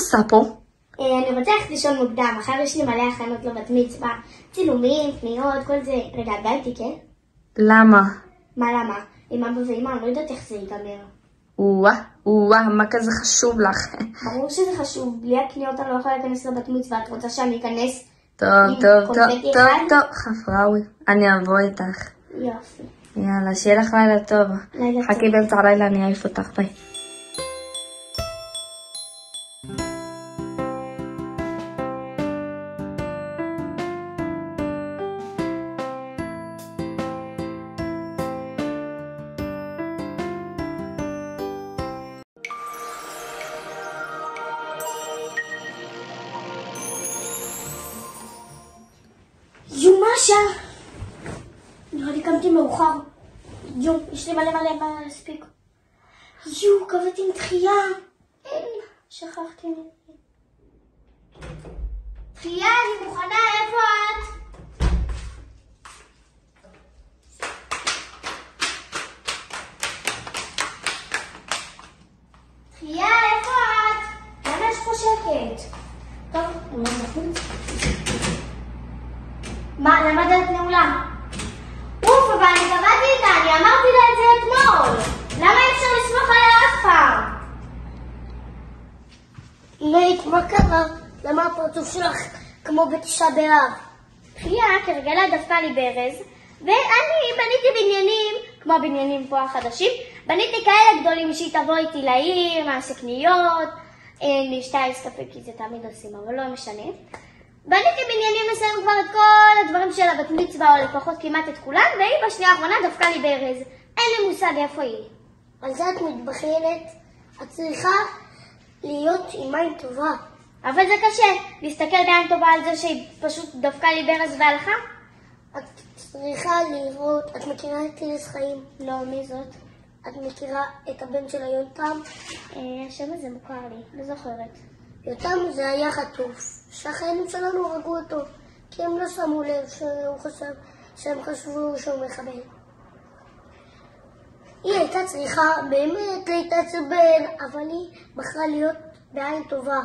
עושה פה? אני רוצה ללכת לישון מוקדם, אחר יש לי מלא הכנות לבת מצווה, צילומים, פניות, כל זה. רגע, את באה איתי, כן? למה? מה למה? עם אבא ואמא, אני לא יודעת איך זה ייגמר. מה כזה חשוב לך? ברור שזה חשוב, בלי הקניות אני לא יכולה להיכנס לבת מצווה, את רוצה שאני אכנס טוב, חפראווי, אני אבוא איתך. יופי. יאללה, שיהיה לך לילה טוב. לילה טוב. חכי באמצע הלילה, אני אעיף אותך, ביי. משה! נראה לי קמתי מאוחר. יש לי מלא מה להספיק. קבעתי עם דחייה. שכחתי. דחייה, אני מוכנה, איפה את? דחייה, איפה את? למה יש פה שקט? טוב, אולי נחוץ. מה, למה דלת נעולה? אבל אני קבעתי איתה, אני אמרתי לה את זה אתמול. למה אי אפשר לסמוך עליה אף פעם? נית, מה קרה? למה הפרצוף שלך כמו בתשעה באב? חייה, כרגלה דפקה לי ברז, ואני בניתי בניינים, כמו הבניינים פה החדשים, בניתי כאלה גדולים שהיא תבוא איתי לעיר, נעשה קניות, נשתה קפה כי זה תמיד עושים, אבל לא משנה. בניתי בניינים לסיים כבר את כל הדברים של הבת מצווה, או לפחות כמעט את כולם, והיא בשנייה האחרונה דפקה לי ברז. אין לי מושג איפה היא. על זה את מתבחנת. את צריכה להיות עם עין טובה. אבל זה קשה, להסתכל בעין טובה על זה שהיא פשוט דפקה לי ברז והלכה? את צריכה לראות, את מכירה את ליס חיים? לא, מי זאת? את מכירה את הבן של היונתם? השם הזה מוכר לי, לא זוכרת. יותם זה היה חטוף. שהחיילים שלנו הרגו אותו, כי הם לא שמו לב שהם חשבו שהוא מחבל. היא הייתה צריכה באמת להתעצבן, אבל היא בחרה להיות בעין טובה.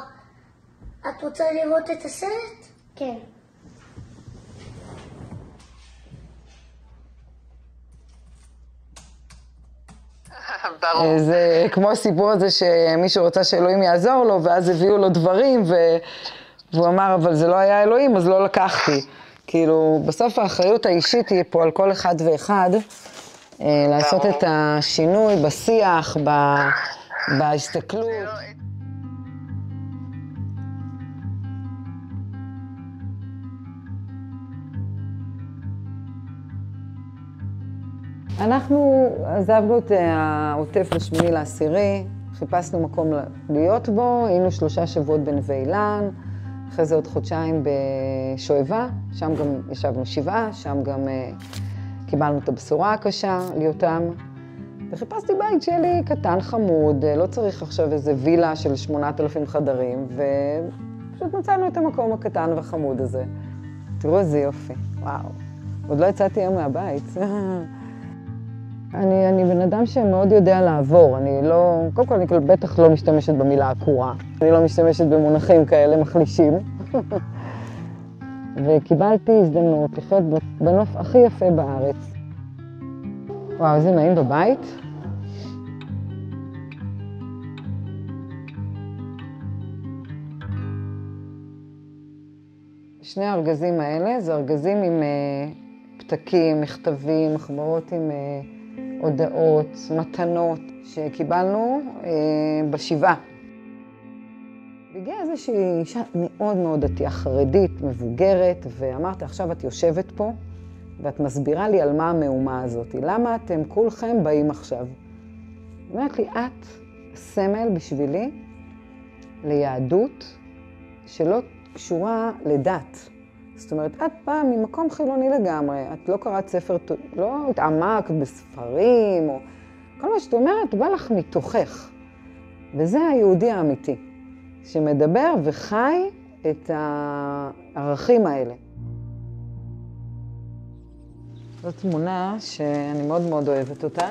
את רוצה לראות את הסרט? כן. זה כמו הסיפור הזה שמישהו רוצה שאלוהים יעזור לו, ואז הביאו לו דברים, והוא אמר, אבל זה לא היה אלוהים, אז לא לקחתי. כאילו, בסוף האחריות האישית היא פה על כל אחד ואחד, לעשות את השינוי בשיח, בהסתכלות. אנחנו עזבנו את העוטף ל8/10, חיפשנו מקום להיות בו, היינו 3 שבועות בנווה אילן, אחרי זה עוד חודשיים בשואבה, שם גם ישבנו 7, שם גם קיבלנו את הבשורה הקשה ליותם, וחיפשתי בית שלי קטן חמוד, לא צריך עכשיו איזה וילה של 8,000 חדרים, ופשוט מצאנו את המקום הקטן והחמוד הזה. תראו איזה יופי, וואו, עוד לא יצאתי היום מהבית. אני בן אדם שמאוד יודע לעבור, אני לא, קודם כל אני בטח לא משתמשת במילה עקורה, אני לא משתמשת במונחים כאלה מחלישים. וקיבלתי הזדמנות לחיות בנוף הכי יפה בארץ. וואו, איזה נעים בבית. שני הארגזים האלה זה ארגזים עם פתקים, מכתבים, מחברות עם הודעות, מתנות שקיבלנו בשבעה. והגיעה איזושהי אישה מאוד מאוד דתייה, חרדית, מבוגרת, ואמרתי, עכשיו את יושבת פה ואת מסבירה לי על מה המהומה הזאת. למה אתם כולכם באים עכשיו? היא אומרת לי, את סמל בשבילי ליהדות שלא קשורה לדת. זאת אומרת, את באה ממקום חילוני לגמרי, את לא קראת ספר, לא התעמקת בספרים, או כל מה שאת אומרת, בא לך מתוכך. וזה היהודי האמיתי, שמדבר וחי את הערכים האלה. זו תמונה שאני מאוד מאוד אוהבת אותה,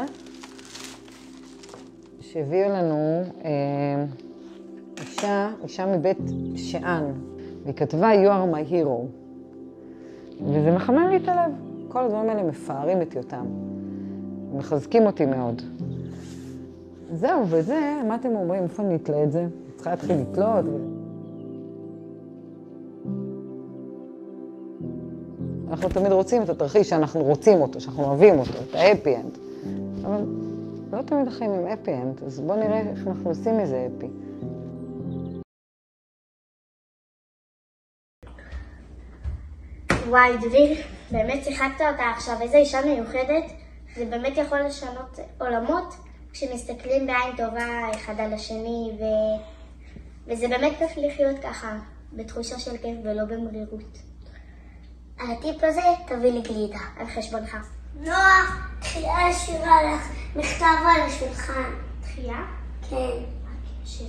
שהביאו לנו אישה מבית שען, והיא כתבה You are my hero. וזה מחמם לי את הלב. כל הדברים האלה מפארים את יותם. מחזקים אותי מאוד. זהו, וזה, מה אתם אומרים? איפה אני אתלה את זה? צריכה להתחיל לתלות. אנחנו תמיד רוצים את התרחיש שאנחנו רוצים אותו, שאנחנו אוהבים אותו, את האפי אנד. אבל לא תמיד החיים עם אפי אנד, אז בואו נראה איך אנחנו עושים מזה אפי. וואי, דביר, באמת שיחקת אותה עכשיו, איזו אישה מיוחדת. זה באמת יכול לשנות עולמות כשמסתכלים בעין טובה אחד על השני, וזה באמת כיף לחיות ככה, בתחושה של כיף ולא במרירות. הטיפ הזה תביא לי גלידה על חשבונך. נועה, תחייה ישירה לך, מכתב על השולחן. תחייה? כן. שיר.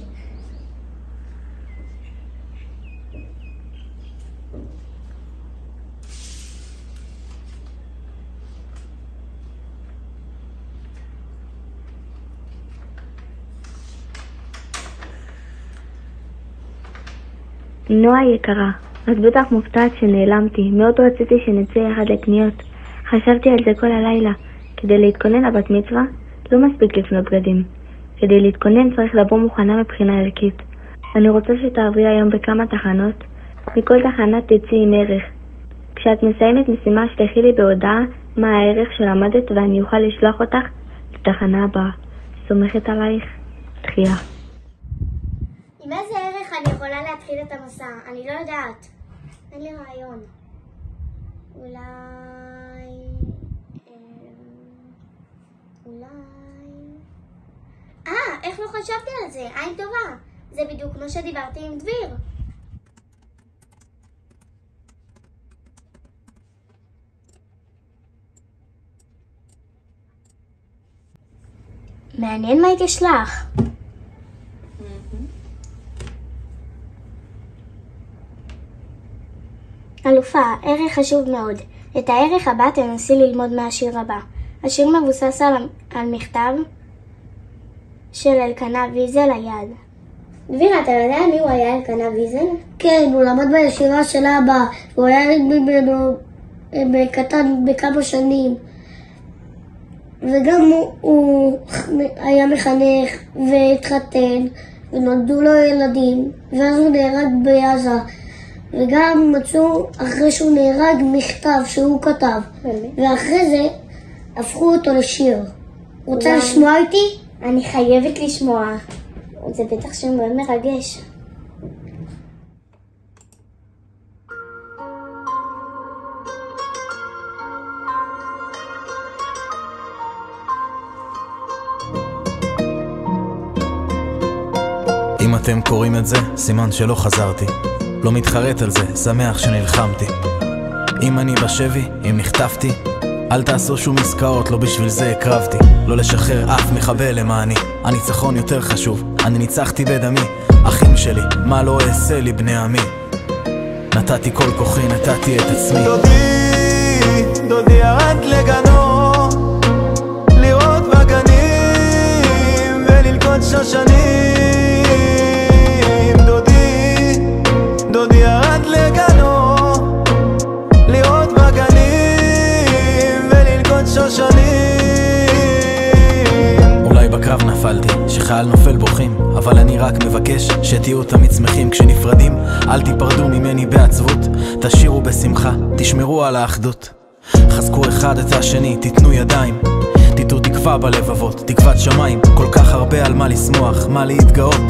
נועה יקרה, את בטח מופתעת שנעלמתי, מאוד רציתי שנצא יחד לקניות. חשבתי על זה כל הלילה. כדי להתכונן לבת מצווה, לא מספיק לפנות בגדים. כדי להתכונן צריך לבוא מוכנה מבחינה ערכית. אני רוצה שתעברי היום בכמה תחנות, מכל תחנה תצאי עם ערך. כשאת מסיימת משימה שלחי לי בהודעה מה הערך שלמדת ואני אוכל לשלוח אותך לתחנה הבאה. סומכת עלייך, תחייה. עם איזה ערך אני יכולה להתחיל את המסע? אני לא יודעת. אין לי רעיון. אולי... איך לא חשבתי על זה? עין טובה. זה בדיוק כמו שדיברתי עם דביר. מעניין מה היא תשלח. אלופה, ערך חשוב מאוד. את הערך הבא תנסי ללמוד מהשיר הבא. השיר מבוסס על מכתב של אלקנה ויזל היד. דביר, אתה יודע מי הוא היה אלקנה ויזל? כן, הוא למד בישיבה של אבא. הוא היה ממנו קטן בכמה שנים. וגם הוא היה מחנך והתחתן ונולדו לו ילדים. ואז הוא נהרג בעזה. וגם מצאו אחרי שהוא נהרג מכתב שהוא כתב. ואחרי זה הפכו אותו לשיר. רוצה לשמוע איתי? אני חייבת לשמוע. זה בטח שם מאוד מרגש. אם אתם קוראים את זה, סימן שלא חזרתי. לא מתחרט על זה, שמח שנלחמתי. אם אני בשבי, אם נחטפתי, אל תעשו שום עסקאות, לא בשביל זה הקרבתי. לא לשחרר אף מחבל למעני. הניצחון יותר חשוב, אני ניצחתי בדמי. אחים שלי, מה לא אעשה לי בני עמי? נתתי כל כוחי, נתתי את עצמי. דודי ירד לגנו, לראות בגנים וללקוט שושנים. דודי ירד לגנו, לראות בגנים וללקוט שושנים. אולי בקרב נפלתי, שחייל נופל בוכים, אבל אני רק מבקש שתהיו תמיד שמחים כשנפרדים. אל תיפרדו ממני בעצבות, תשאירו בשמחה, תשמרו על האחדות. חזקו אחד את השני, תיתנו ידיים, תיתנו תקווה בלבבות, תקוות שמיים. כל כך הרבה על מה לשמוח, מה להתגאות.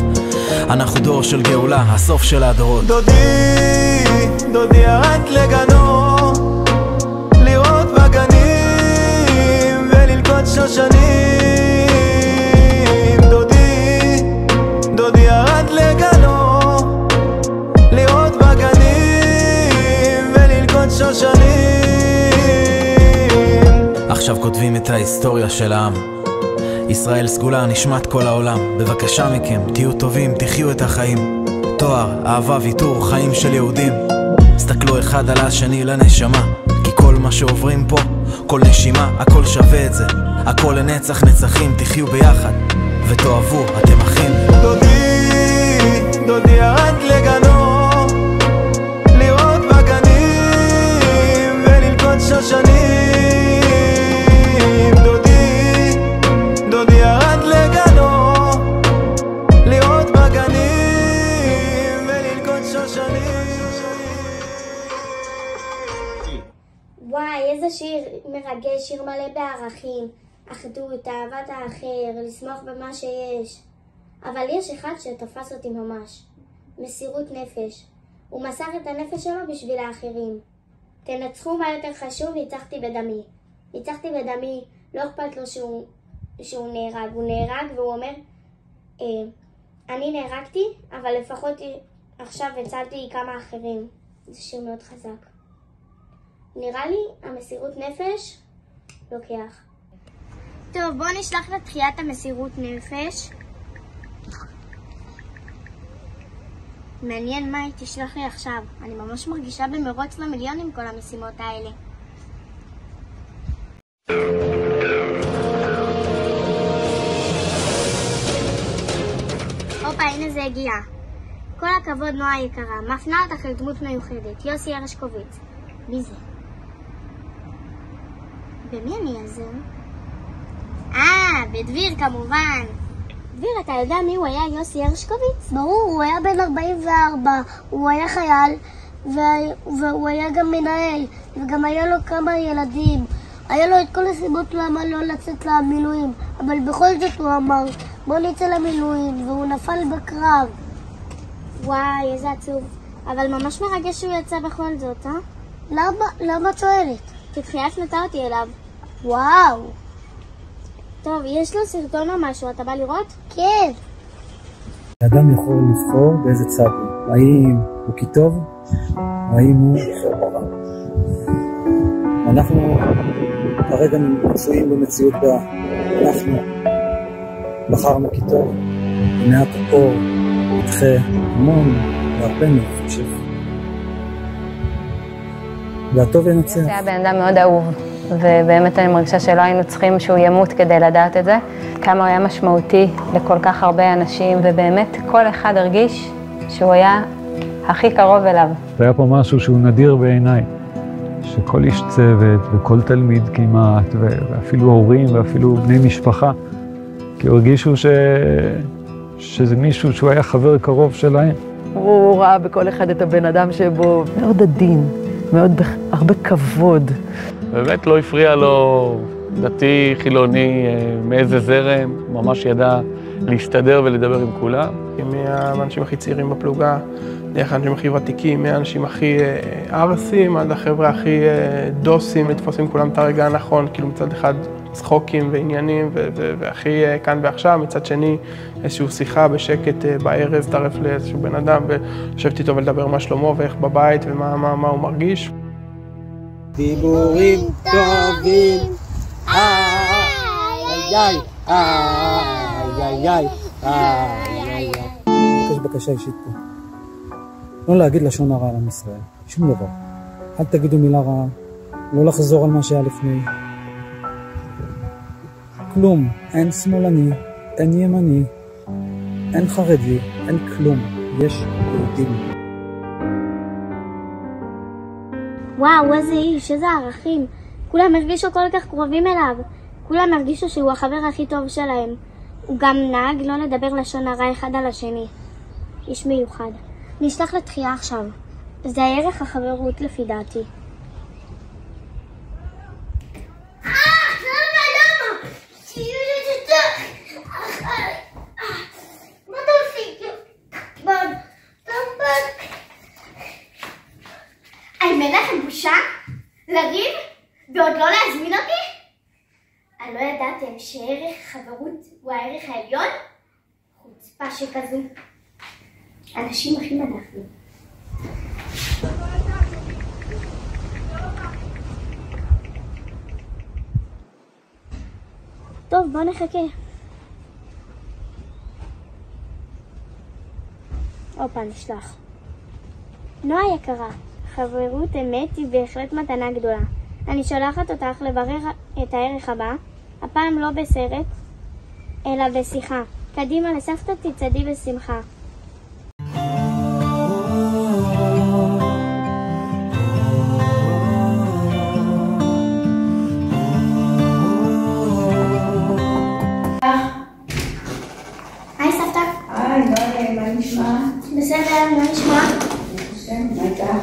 אנחנו דור של גאולה, הסוף של הדורות. דודי ירד לגנו, לראות בגנים וללקוט שושנים. דודי ירד לגנו, לראות בגנים וללקוט שושנים. עכשיו כותבים את ההיסטוריה של העם. ישראל סגולה, נשמת כל העולם. בבקשה מכם, תהיו טובים, תחיו את החיים. תואר, אהבה, ויתור, חיים של יהודים. הסתכלו אחד על השני לנשמה, כי כל מה שעוברים פה, כל נשימה, הכל שווה את זה. הכל לנצח נצחים, תחיו ביחד ותאהבו, אתם אחים. דודי ירד לגנו לראות בגנים וללקוט שושנים. דודי ירד לגנו לראות בגנים וללקוט שושנים. וואי, איזה שיר מרגש, שיר מלא בערכים, אחדות, אהבת האחר, לשמוח במה שיש. אבל יש אחד שתפס אותי ממש, מסירות נפש. הוא מסר את הנפש שלו בשביל האחרים. תנצחו מה יותר חשוב, ניצחתי בדמי. ניצחתי בדמי, לא אכפת לו שהוא נהרג. הוא נהרג והוא אומר, אני נהרגתי, אבל לפחות עכשיו הצלתי כמה אחרים. זה שיר מאוד חזק. נראה לי המסירות נפש לוקח. טוב, בואו נשלח לתחיית המסירות נפש. מעניין מה היא תשלח לי עכשיו. אני ממש מרגישה במרוץ למיליון עם כל המשימות האלה. הופה, הנה זה הגיע. כל הכבוד נועה יקרה. מפנה אותך אל דמות מיוחדת. יוסי הרשקוביץ. מי זה? במי אני אעזר? בדביר כמובן. דביר, אתה יודע מי הוא היה, יוסי הרשקוביץ? ברור, הוא היה בן 44, הוא היה חייל, והוא היה גם מנהל, וגם היה לו כמה ילדים. היה לו את כל הסיבות למה לא לצאת למילואים, אבל בכל זאת הוא אמר, בוא נצא למילואים, והוא נפל בקרב. וואי, איזה עצוב. אבל ממש מרגש שהוא יצא בכל זאת, אה? למה את שואלת? כי תחייה הפנתה אותי אליו. וואו. טוב, יש לו סרטון או משהו, אתה בא לראות? כן. האדם יכול לבחור באיזה צד הוא. האם הוא כי טוב, או האם הוא ברע. אנחנו כרגע מצויים במציאות בה אנחנו בחרנו כי טוב, מעט אור, ידחה המון והרבה מאוד חושב. והטוב ינצח. זה היה בן אדם מאוד אהוב, ובאמת אני מרגישה שלא היינו צריכים שהוא ימות כדי לדעת את זה. כמה הוא היה משמעותי לכל כך הרבה אנשים, ובאמת כל אחד הרגיש שהוא היה הכי קרוב אליו. היה פה משהו שהוא נדיר בעיניי, שכל איש צוות וכל תלמיד כמעט, ואפילו הורים ואפילו בני משפחה, כי הרגישו שזה מישהו שהוא היה חבר קרוב שלהם. הוא ראה בכל אחד את הבן אדם שבו מאוד עדין, מאוד הרבה כבוד. באמת לא הפריע לו דתי, חילוני, מאיזה זרם, ממש ידע להסתדר ולדבר עם כולם. מהאנשים הכי צעירים בפלוגה, דרך האנשים הכי ותיקים, מהאנשים הכי ארסים, עד החבר'ה הכי דוסים, לתפוסים כולם את הרגע הנכון, כאילו מצד אחד צחוקים ועניינים, והכי כאן ועכשיו, מצד שני איזושהי שיחה בשקט בערב, תרף לאיזשהו בן אדם, ולשבת איתו ולדבר מה שלמה ואיך בבית ומה הוא מרגיש. דיבורים טובים, איי, יש בקשה אישית פה. לא להגיד לשון הרע על עם ישראל, שום דבר. אל תגידו מילה רעה, לא לחזור על מה שהיה לפני. כלום, אין שמאלני, אין ימני, אין חרדי, אין כלום, יש יהודים. וואו, איזה איש, איזה ערכים. כולם הרגישו כל כך קרובים אליו. כולם הרגישו שהוא החבר הכי טוב שלהם. הוא גם נהג לא לדבר לשון הרע אחד על השני. איש מיוחד. נשלח לתחייה עכשיו. זה הערך החברות לפי דעתי. אין לכם בושה? לריב? ועוד לא להזמין אותי? אני לא ידעתם שערך חברות הוא הערך העליון? חוצפה שכזו. אנשים אחים אנחנו. טוב, בוא נחכה. הופה, נשלח. נועה יקרה, חברות אמת היא בהחלט מתנה גדולה. אני שולחת אותך לברר את הערך הבא, הפעם לא בסרט, אלא בשיחה. קדימה לסבתא, תצעדי בשמחה. איתך?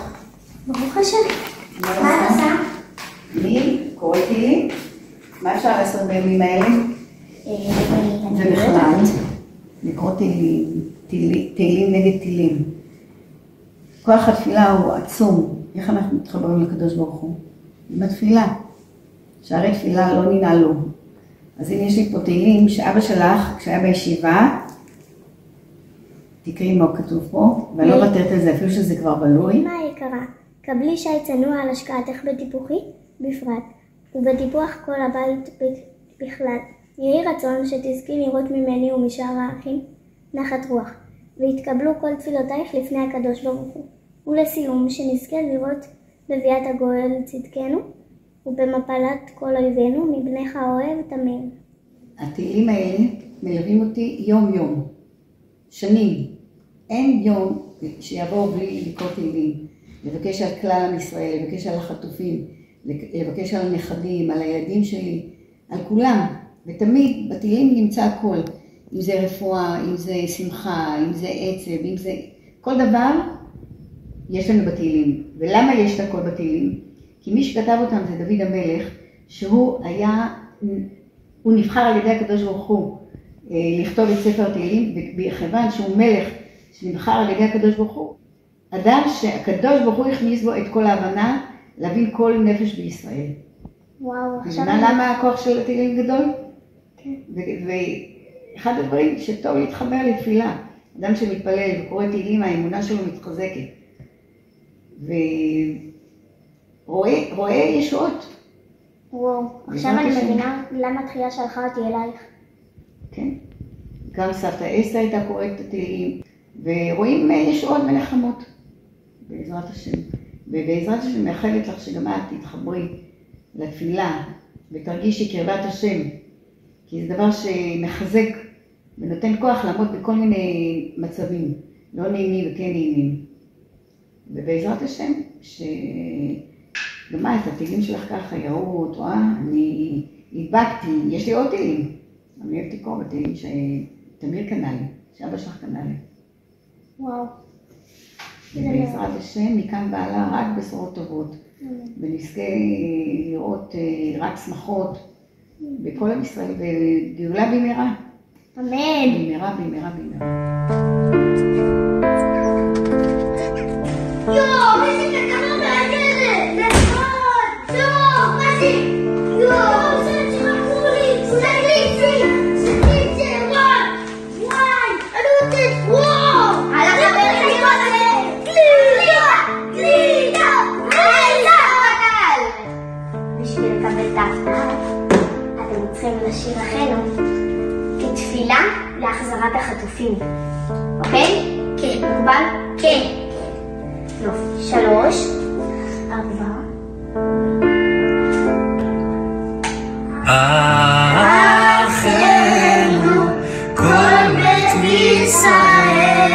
ברוך השם. מה את עושה? אני קוראת תהילים. מה אפשר לעשות בימים האלה? ובכלל, לקרוא תהילים נגד תהילים. כוח התפילה הוא עצום. איך אנחנו מתחברים לקדוש ברוך הוא? עם התפילה. שערי תפילה לא ננעלו. אז הנה יש לי פה תהילים שאבא שלך, כשהיה בישיבה, תקראי מה כתוב פה, ואני לא מוותרת על זה, אפילו שזה כבר בלוי. אמא היקרה, קבלי שי צנוע על השקעתך בטיפוחי בפרט, ובטיפוח כל הבית בכלל. יהי רצון שתזכי לראות ממני ומשאר האחים נחת רוח, והתקבלו כל תפילותייך לפני הקדוש ברוך הוא. ולסיום, שנזכה לראות בביאת הגואל צדקנו, ובמפלת כל אויבינו מבנך האוהב תמיר. התהילים האלה מלווים אותי יום יום, שנים. אין יום שיבואו בלי לקרוא תהילים, לבקש על כלל עם ישראל, לבקש על החטופים, לבקש על הנכדים, על הילדים שלי, על כולם. ותמיד בתהילים נמצא הכל, אם זה רפואה, אם זה שמחה, אם זה עצב, אם זה... כל דבר יש לנו בתהילים. ולמה יש את הכל בתהילים? כי מי שכתב אותם זה דוד המלך, שהוא נבחר על ידי הקדוש ברוך הוא לכתוב את ספר תהילים, וכיוון שהוא מלך שנבחר על ידי הקדוש ברוך הוא, אדם שהקדוש ברוך הוא הכניס בו את כל ההבנה להבין כל נפש בישראל. וואו, עכשיו... למה הכוח של התהילים גדול? כן. ואחד הדברים שטוב להתחבר לתפילה, אדם שמתפלל וקורא תהילים, האמונה שלו מתחזקת. ורואה ישועות. וואו, עכשיו אני מבינה למה התחייה שלחה אותי אלייך. כן. גם סבתא אסתר הייתה קוראת את התהילים, ורואים ישועות ונחמות, בעזרת השם. ובעזרת השם מאחלת לך שגם את תתחברי לתפילה, ותרגישי קרבת השם, כי זה דבר שמחזק ונותן כוח לעמוד בכל מיני מצבים, לא נעימים וכן נעימים. ובעזרת השם, שגם את התהילים שלך ככה יראו, את רואה, אני הדבקתי, יש לי עוד תהילים. אני אוהבת לקרוא בתהילים שתמיר קנה לי, שאבא שלך קנה לי. וואו. ובעזרת השם, מכאן והלאה רק בשורות טובות. ונזכה לראות רק שמחות בכל עם ישראל, וגאולה במהרה. אמן. במהרה, במהרה, במהרה. יואו, איזה תקנות מעניינת! נכון! טוב, מה זה? יואו, זה שרקו לי! זה גיצי! זה גיצי! וואי! אני רוצה... וואו! על החברים הזה! גלידה! גלידה! גלידה! בשביל לקבל את ההפתעה, אתם צריכים לשיר אחינו כתפילה להחזרת החטופים. אוקיי? כן. מקובל? כן. 3, 4. אחינו כל בית ישראל,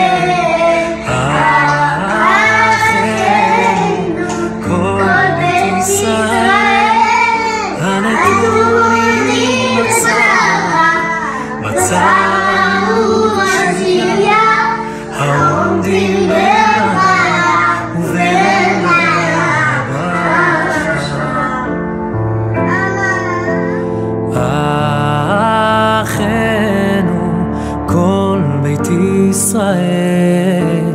אחינו כל בית ישראל, הנתונים בצרה ובשבייה, העומדים ישראל,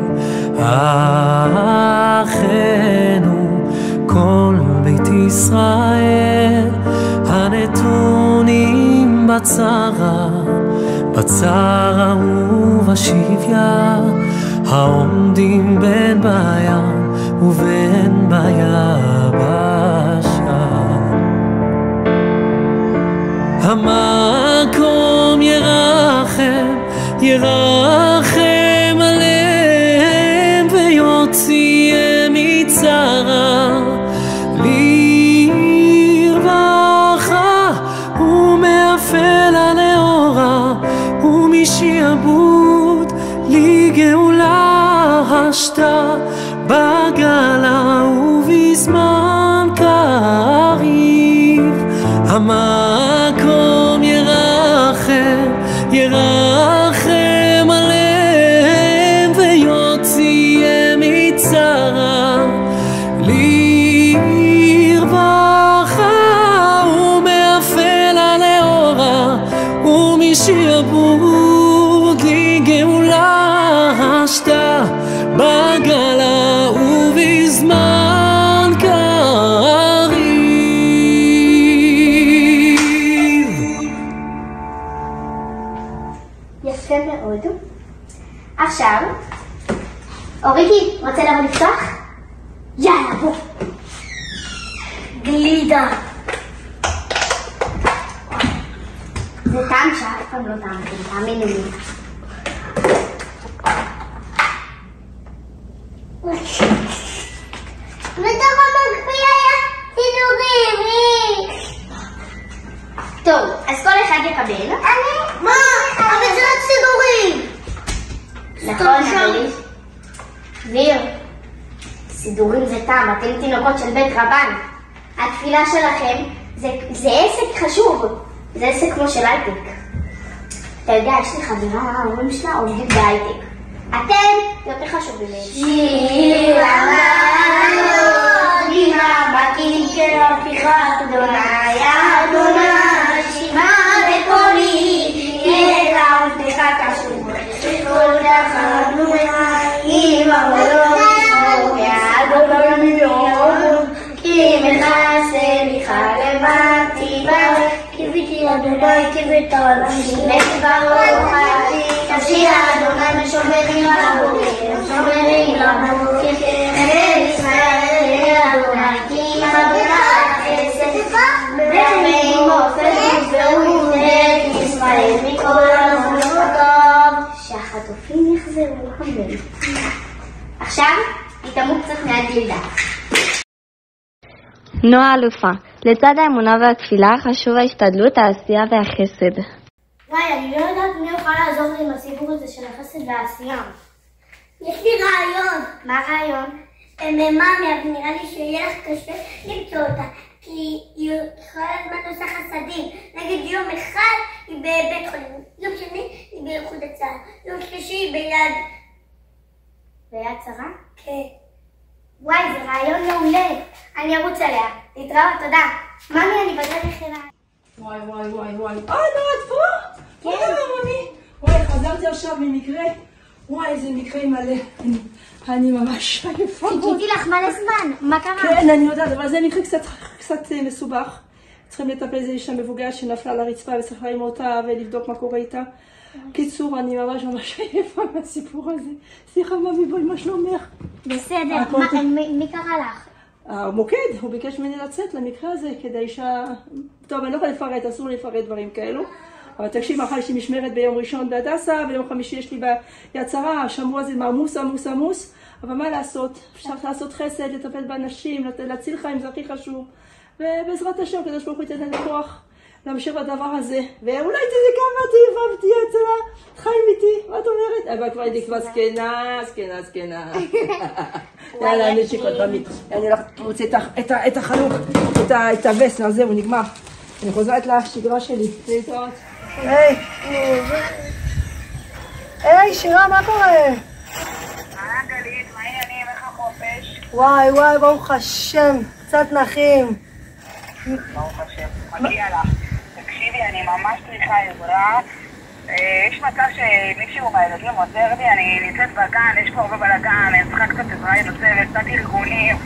אחינו כל בית ישראל, הנתונים בצרה ובשביה, העומדים בין בים ובין ביבשה. המקום ירחם עליהם ויוציאם מצרה לרווחה ומאפלה לאורה ומשעבוד לגאולה השתה בגלה ובזמן קריב. המקום ירחם עליהם ויוציאם מצרה עכשיו, אוריקי, רוצה לבוא לפתוח? יאללה, בוא. גלידה. זה טעם שאף פעם לא טעמתם, תאמינו לי. בתוך המקפיא היה סידורים. טוב, אז כל אחד יקבל. מה? אבל זה רק סידורים. נכון, אדוני. דביר, סידורים זה טעם, אתם תינוקות של בית רבן. התפילה שלכם זה עסק חשוב. זה עסק כמו של הייטק. אתה יודע, יש לי חברה, ההורים שלה עובדים בהייטק. אתם יותר חשובים מהם. שיר המעלות, אמא בקינקר, פתיחת אדוני, אדוני, שמע בקולי, ידע עובדך קשור. כל תחנו אמא ולא תשמור, אדוני מיום, כי מכסה מיכה למדתי ברך. קיוויתי אדוני, קיווית עולם שילך ברוך עתי, תפשי אדוני משומרים לבוקר, משומרים לבוקר, ארץ ישראל אדוני, כי אדוני חסד, ברמי מופת והוא את ישראל מכל המולכותיו, שהחטופים יחזרו אמן. עכשיו תתאמו קצת מהגלידה. נועה אלופה, לצד האמונה והתפילה חשוב ההשתדלות, העשייה והחסד. וואי, אני לא יודעת מי יוכל לעזור לי עם הסיפור הזה של החסד והעשייה. יש לי רעיון. מה הרעיון? ממאמי, אבל נראה לי שיהיה לך קשה למצוא אותה. כי היא כל הזמן עושה חסדים. נגיד יום אחד היא בבית חולים, יום שני היא באיחוד הצלה, יום שלישי היא ביד. ביד שרה? כן. וואי, זה רעיון מעולה. אני ארוץ עליה. להתראות, תודה. ממי, אני בדרך אליי. וואי. נו, את פה? כן. ממי. וואי, חזרתי עכשיו ממקרה. וואי, איזה מקרה מלא. אני ממש עייפה. חיכיתי לך מלא זמן. מה קרה? כן, אני יודעת, אבל זה מקרה קצת מסובך. צריכים לטפל איזה אישה מבוגרת שנפלה על הרצפה וצריך להרים אותה ולבדוק מה קורה איתה. קיצור, אני ממש עייפה מהסיפור הזה. סליחה, ממי, בואי, מה שלומך? בסדר, מי קרא לך? המוקד, הוא ביקש ממני לצאת למקרה הזה כדי טוב, אני לא יכולה לפרט, אסור לפרט דברים כאלו. אבל תקשיב, מחר יש לי משמרת ביום ראשון בהדסה, ויום חמישי יש לי ביד שרה, שמרו הזה עמוס, אבל מה לעשות? אפשר לעשות חסד, לטפל באנשים, להציל חיים, זה הכי חשוב. ובעזרת השם, כדי שברוך הוא ייתן לנו כוח להמשיך בדבר הזה. ואולי תדעי כמה תהיה אצלה, חיים איתי, מה את אומרת? אבל כבר הייתי כבר זקנה. יאללה, אני שיקות במי. אני רוצה את החלוק, את הווסט, אז זהו, נגמר. אני חוזרת לשגרה שלי. להתראות. היי, שירה, מה קורה? גלית, מה העניינים? איך החופש? וואי, ברוך השם, קצת נחים. ברוך השם, מגיע לך. תקשיבי, אני ממש צריכה עזרה. יש מצב שמישהו מהילדים עוזר לי, אני נמצאת בגן, יש פה הרבה בלגן, אני צריכה קצת עזרה לנושא וקצת ארגונים,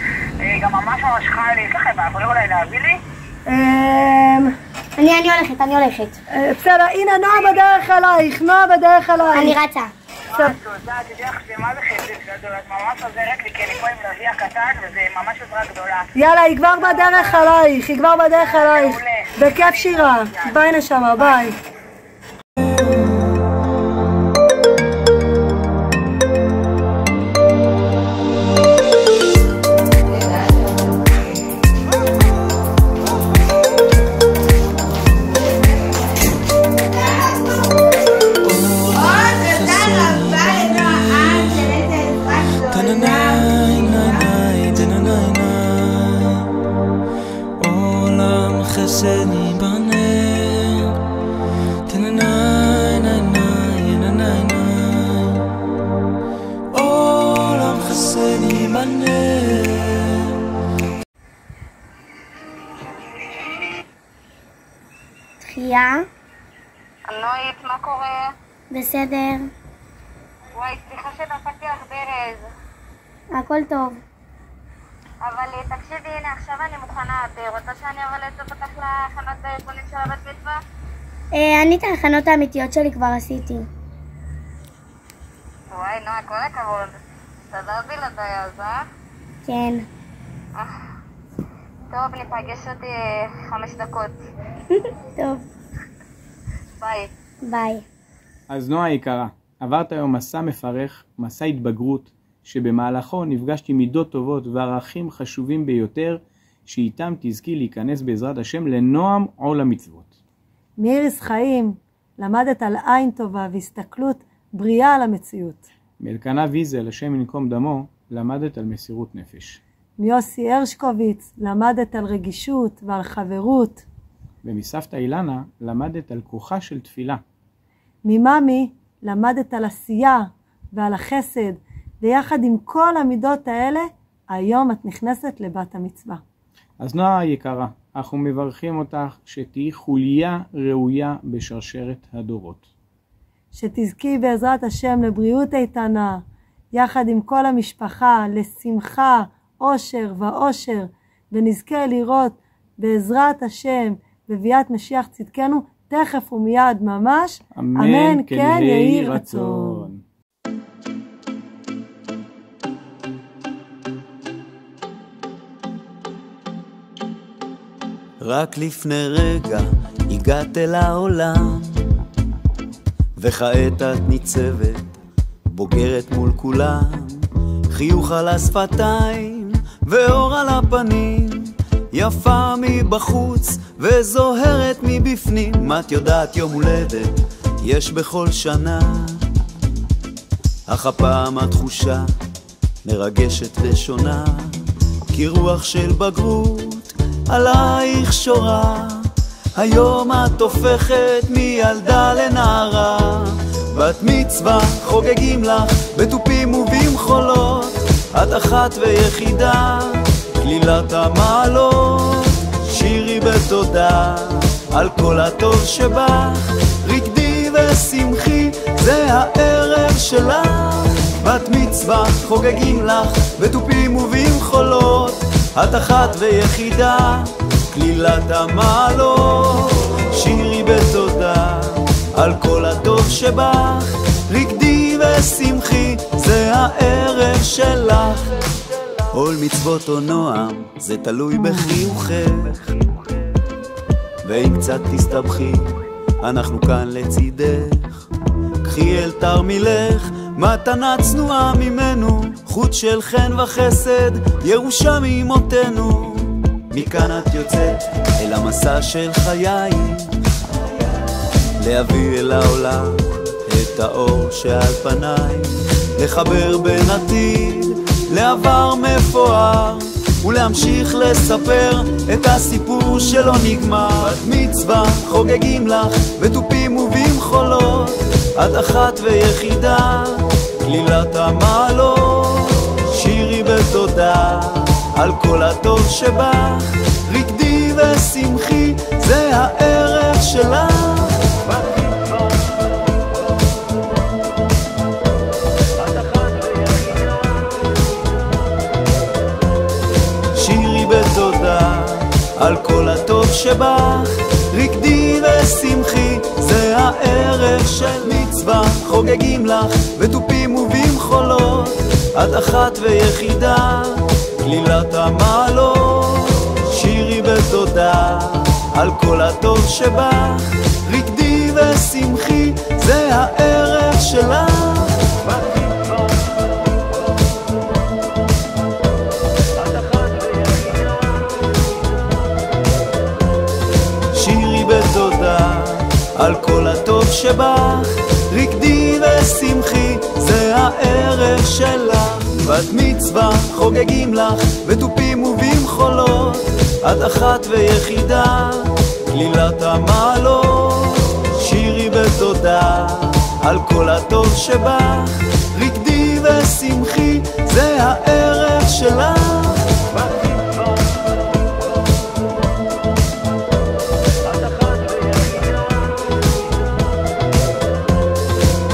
גם ממש חי לי, יש לכם בעבודה אולי להביא לי? אני הולכת. בסדר, הנה נועה בדרך אלייך. אני רצה. תודה, תדעי לך שמה זה חסד גדול, את ממש עוזרת לי, כי אני פה עם לוי הקטן, וזה ממש עזרה גדולה. יאללה, היא כבר בדרך אלייך. בכיף שירה. ביי נשמה, ביי. תחייה. נוית, מה קורה? בסדר. וואי, סליחה שנפלתי לך ברז. הכל טוב. אבל תקשיבי, הנה, עכשיו אני מוכנה. את רוצה שאני אבוא לצאת אותך להכנות בארגונים של הבת מצווה? אני את ההכנות האמיתיות שלי כבר עשיתי. וואי, נועה, כל הכבוד. תודה בלעדיי אז, אה? כן. טוב, ניפגש אותי 5 דקות. טוב. ביי. ביי. אז נועה יקרה, עברת היום מסע מפרך, מסע התבגרות, שבמהלכו נפגשתי מידות טובות וערכים חשובים ביותר, שאיתם תזכי להיכנס בעזרת השם לנועם עול המצוות. מאיריס חיים, למדת על עין טובה והסתכלות בריאה על המציאות. מאלקנה ויזל, השם ינקום דמו, למדת על מסירות נפש. מיוסי הרשקוביץ, למדת על רגישות ועל חברות. ומסבתא אילנה, למדת על כוחה של תפילה. מממי, למדת על עשייה ועל החסד, ויחד עם כל המידות האלה, היום את נכנסת לבת המצווה. אז נועה יקרה, אנחנו מברכים אותך שתהי חוליה ראויה בשרשרת הדורות. שתזכי בעזרת השם לבריאות איתנה, יחד עם כל המשפחה, לשמחה, אושר ואושר, ונזכה לראות בעזרת השם בביאת משיח צדקנו, תכף ומיד ממש, אמן כן יהי רצון. רק לפני רגע הגעת אל העולם, וכעת את ניצבת בוגרת מול כולם, חיוך על השפתיים ואור על הפנים, יפה מבחוץ וזוהרת מבפנים. את יודעת יום הולדת יש בכל שנה, אך הפעם התחושה מרגשת ושונה, כי רוח של בגרות עלייך שורה. היום את הופכת מילדה לנערה, בת מצווה חוגגים לך בתופים ובמחולות, את אחת ויחידה כלילת המעלות. שירי בתודה על כל הטוב שבך, רקדי ושמחי זה הערב שלך. בת מצווה חוגגים לך בתופים ובמחולות, את אחת ויחידה כלילת המעלות. שירי בתודה על כל הטוב שבך, רקדי ושמחי זה הערב שלך. עול מצוות או נועם זה תלוי בחיוכך, ואם קצת תסתבכי אנחנו כאן לצידך. קחי אל תרמילך מתנה צנועה ממנו, חוט של חן וחסד ירושה מאמותינו. מכאן את יוצאת אל המסע של חיי, להביא אל העולם את האור שעל פניי, לחבר בין עתיד לעבר מפואר, ולהמשיך לספר את הסיפור שלא נגמר. בת מצווה חוגגים לך בתופים ובמחולות, את אחת ויחידה כלילת המעלות. שירי בתודה על כל הטוב שבך, רקדי ושמחי זה הערב שלך. שירי בתודה על כל הטוב שבך, רקדי ושמחי זה הערב של מצווה חוגגים לך בתופים ובמחולות, את אחת ויחידה כלילת המעלות. שירי בתודה על כל הטוב שבך, רקדי ושמחי זה הערב שלך. שירי בתודה על כל הטוב שבך, רקדי ושמחי זה הערב שלך. בת מצווה חוגגים לך בתופים ובמחולות, את אחת ויחידה כלילת המעלות. שירי בתודה על כל הטוב שבך, רקדי ושמחי זה הערב שלך.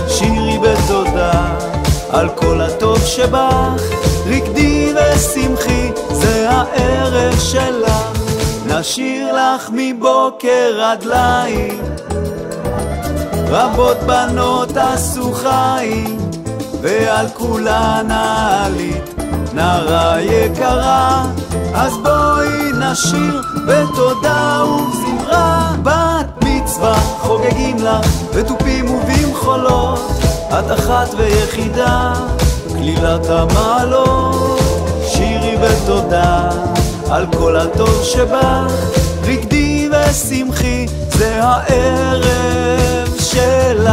שירי בתודה על כל הטוב שבך, רקדי ושמחי זה הערב שלך. נשיר לך מבוקר עד ליל, רבות בנות עשו חיים, ועל כולה נעלית נערה יקרה. אז בואי נשיר בתודה ובזמרה. בת מצווה חוגגים לך בתופים ובמחולות, את אחת ויחידה כלילת המעלות. שירי בתודה על כל הטוב שבך, רקדי ושמחי, זה הערב שלך.